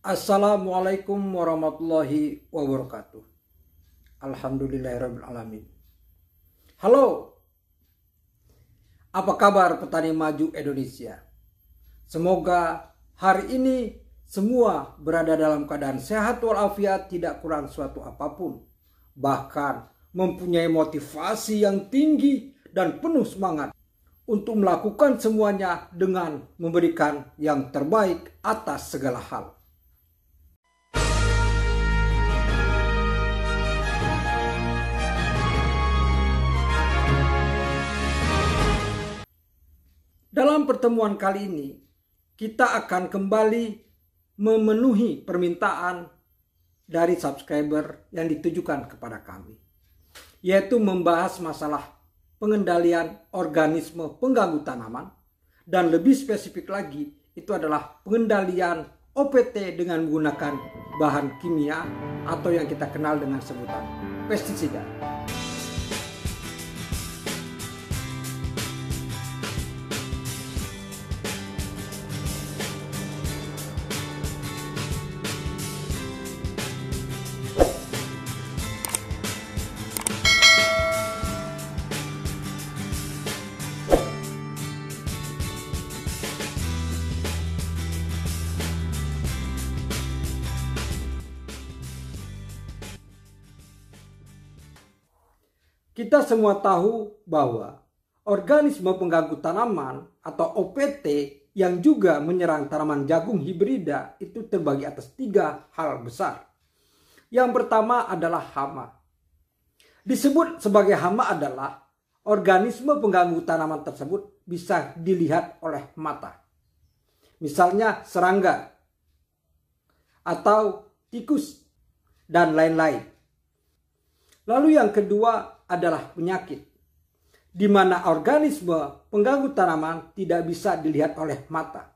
Assalamualaikum warahmatullahi wabarakatuh. Alhamdulillahirabbil alamin. Halo. Apa kabar petani maju Indonesia? Semoga hari ini semua berada dalam keadaan sehat walafiat, tidak kurang suatu apapun. Bahkan mempunyai motivasi yang tinggi dan penuh semangat untuk melakukan semuanya dengan memberikan yang terbaik atas segala hal. Dalam pertemuan kali ini, kita akan kembali memenuhi permintaan dari subscriber yang ditujukan kepada kami, yaitu membahas masalah pengendalian organisme pengganggu tanaman, dan lebih spesifik lagi, itu adalah pengendalian OPT dengan menggunakan bahan kimia atau yang kita kenal dengan sebutan pestisida. Kita semua tahu bahwa organisme pengganggu tanaman atau OPT yang juga menyerang tanaman jagung hibrida itu terbagi atas 3 hal besar. Yang pertama adalah hama. Disebut sebagai hama adalah organisme pengganggu tanaman tersebut bisa dilihat oleh mata. Misalnya serangga atau tikus dan lain-lain. Lalu yang kedua adalah penyakit, di mana organisme pengganggu tanaman tidak bisa dilihat oleh mata.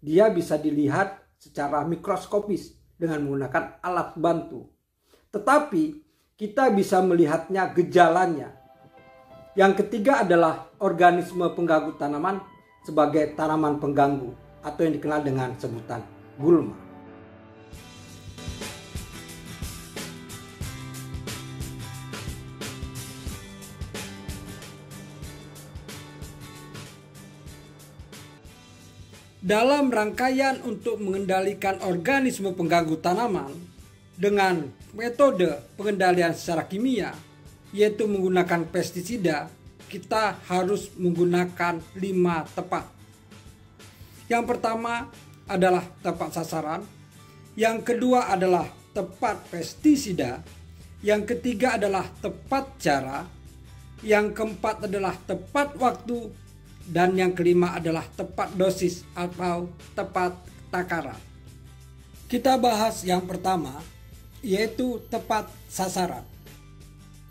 Dia bisa dilihat secara mikroskopis dengan menggunakan alat bantu. Tetapi kita bisa melihatnya gejalanya. Yang ketiga adalah organisme pengganggu tanaman sebagai tanaman pengganggu atau yang dikenal dengan sebutan gulma. Dalam rangkaian untuk mengendalikan organisme pengganggu tanaman dengan metode pengendalian secara kimia, yaitu menggunakan pestisida, kita harus menggunakan 5 tepat. Yang pertama adalah tepat sasaran, yang kedua adalah tepat pestisida, yang ketiga adalah tepat cara, yang keempat adalah tepat waktu, dan yang kelima adalah tepat dosis atau tepat takaran. Kita bahas yang pertama, yaitu tepat sasaran.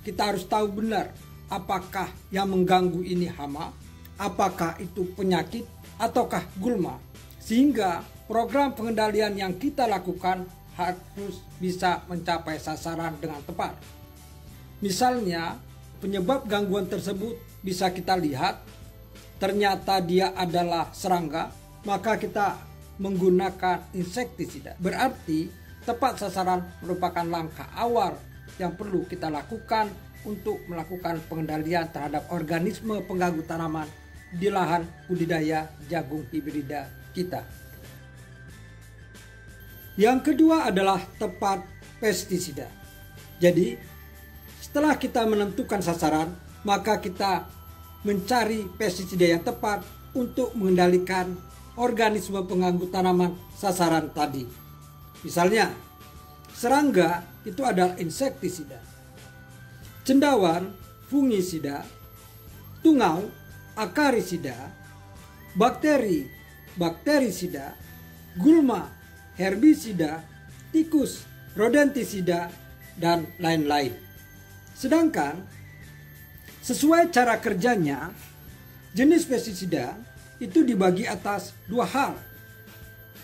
Kita harus tahu benar apakah yang mengganggu ini hama, apakah itu penyakit, ataukah gulma. Sehingga program pengendalian yang kita lakukan harus bisa mencapai sasaran dengan tepat. Misalnya, penyebab gangguan tersebut bisa kita lihat. Ternyata dia adalah serangga, maka kita menggunakan insektisida. Berarti tepat sasaran merupakan langkah awal yang perlu kita lakukan untuk melakukan pengendalian terhadap organisme pengganggu tanaman di lahan budidaya jagung hibrida kita. Yang kedua adalah tepat pestisida. Jadi setelah kita menentukan sasaran, maka kita mencari pestisida yang tepat untuk mengendalikan organisme pengganggu tanaman sasaran tadi. Misalnya, serangga itu adalah insektisida, cendawan fungisida, tungau akarisida, bakteri bakterisida, gulma herbisida, tikus rodentisida, dan lain-lain. Sedangkan sesuai cara kerjanya, jenis pestisida itu dibagi atas 2 hal.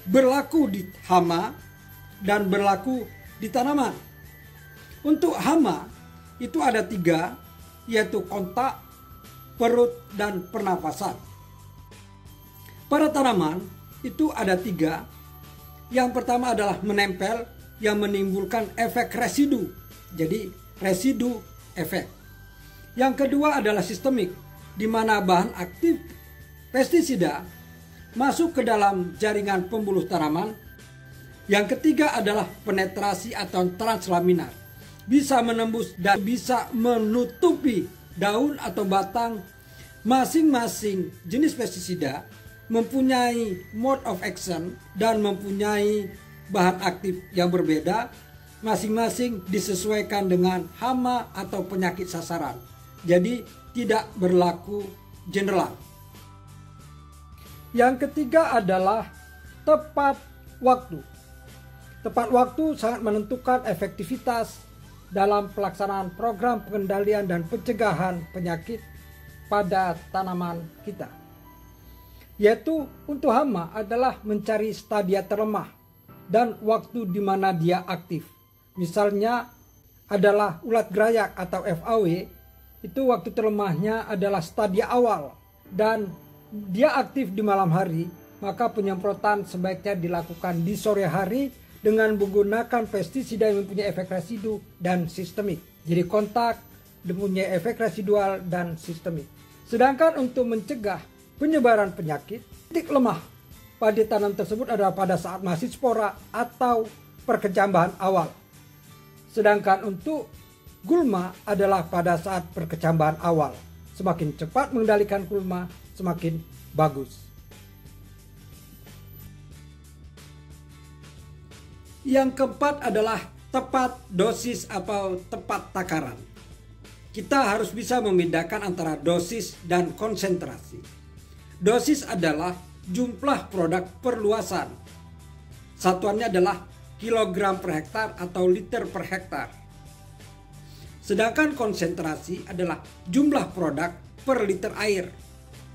Berlaku di hama dan berlaku di tanaman. Untuk hama itu ada 3, yaitu kontak, perut, dan pernafasan. Pada tanaman itu ada 3, Yang pertama adalah menempel yang menimbulkan efek residu. Jadi residu efek. Yang kedua adalah sistemik, di mana bahan aktif pestisida masuk ke dalam jaringan pembuluh tanaman. Yang ketiga adalah penetrasi atau translaminar, bisa menembus dan bisa menutupi daun atau batang. Masing-masing jenis pestisida mempunyai mode of action dan mempunyai bahan aktif yang berbeda, masing-masing disesuaikan dengan hama atau penyakit sasaran. Jadi tidak berlaku general. Yang ketiga adalah tepat waktu. Tepat waktu sangat menentukan efektivitas dalam pelaksanaan program pengendalian dan pencegahan penyakit pada tanaman kita. Yaitu untuk hama adalah mencari stadia terlemah dan waktu di mana dia aktif. Misalnya adalah ulat gerayak atau FAW, itu waktu terlemahnya adalah stadia awal dan dia aktif di malam hari, maka penyemprotan sebaiknya dilakukan di sore hari dengan menggunakan pestisida yang mempunyai efek residu dan sistemik. Jadi kontak mempunyai efek residual dan sistemik. Sedangkan untuk mencegah penyebaran penyakit, titik lemah pada tanam tersebut adalah pada saat masih spora atau perkecambahan awal. Sedangkan untuk gulma adalah pada saat perkecambahan awal. Semakin cepat mengendalikan gulma, semakin bagus. Yang keempat adalah tepat dosis atau tepat takaran. Kita harus bisa membedakan antara dosis dan konsentrasi. Dosis adalah jumlah produk per luasan. Satuannya adalah kilogram per hektar atau liter per hektar. Sedangkan konsentrasi adalah jumlah produk per liter air.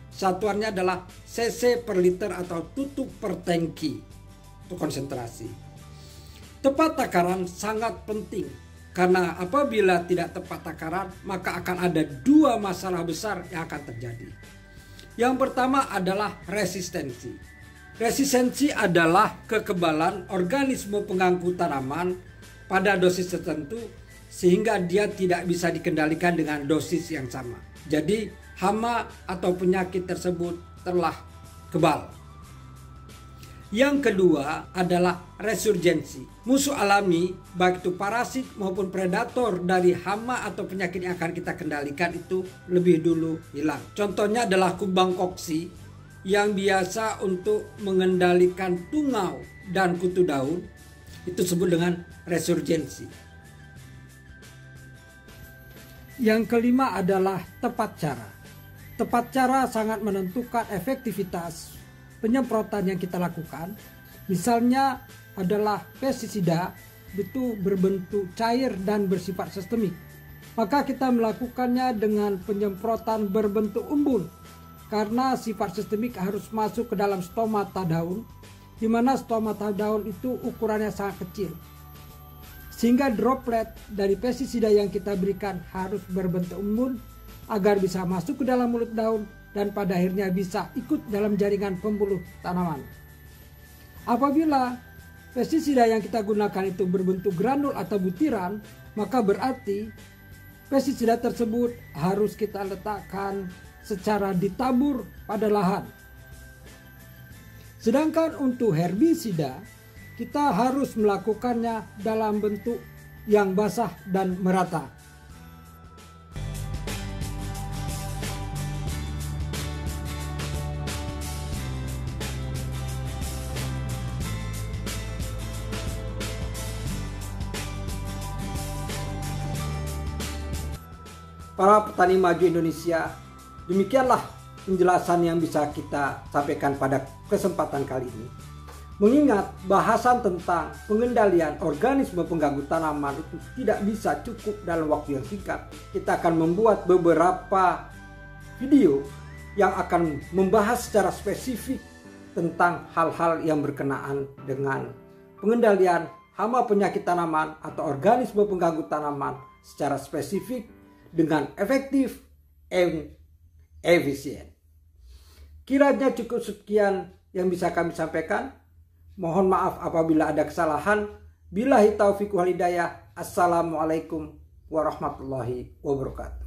Satuannya adalah cc per liter atau tutup per tangki. Itu konsentrasi. Tepat takaran sangat penting. Karena apabila tidak tepat takaran, maka akan ada dua masalah besar yang akan terjadi. Yang pertama adalah resistensi. Resistensi adalah kekebalan organisme pengganggu tanaman pada dosis tertentu sehingga dia tidak bisa dikendalikan dengan dosis yang sama. Jadi hama atau penyakit tersebut telah kebal. Yang kedua adalah resurgensi. Musuh alami baik itu parasit maupun predator dari hama atau penyakit yang akan kita kendalikan itu lebih dulu hilang. Contohnya adalah kumbang koksi yang biasa untuk mengendalikan tungau dan kutu daun. Itu disebut dengan resurgensi. Yang kelima adalah tepat cara. Tepat cara sangat menentukan efektivitas penyemprotan yang kita lakukan. Misalnya adalah pestisida itu berbentuk cair dan bersifat sistemik. Maka kita melakukannya dengan penyemprotan berbentuk embun. Karena sifat sistemik harus masuk ke dalam stomata daun, di mana stomata daun itu ukurannya sangat kecil. Sehingga droplet dari pestisida yang kita berikan harus berbentuk embun agar bisa masuk ke dalam mulut daun dan pada akhirnya bisa ikut dalam jaringan pembuluh tanaman. Apabila pestisida yang kita gunakan itu berbentuk granul atau butiran, maka berarti pestisida tersebut harus kita letakkan secara ditabur pada lahan. Sedangkan untuk herbisida, kita harus melakukannya dalam bentuk yang basah dan merata. Para petani maju Indonesia, demikianlah penjelasan yang bisa kita sampaikan pada kesempatan kali ini. Mengingat bahasan tentang pengendalian organisme pengganggu tanaman itu tidak bisa cukup dalam waktu yang singkat, kita akan membuat beberapa video yang akan membahas secara spesifik tentang hal-hal yang berkenaan dengan pengendalian hama penyakit tanaman atau organisme pengganggu tanaman secara spesifik dengan efektif dan efisien. Kiranya cukup sekian yang bisa kami sampaikan. Mohon maaf apabila ada kesalahan. Billahi taufiq wal hidayah. Assalamualaikum warahmatullahi wabarakatuh.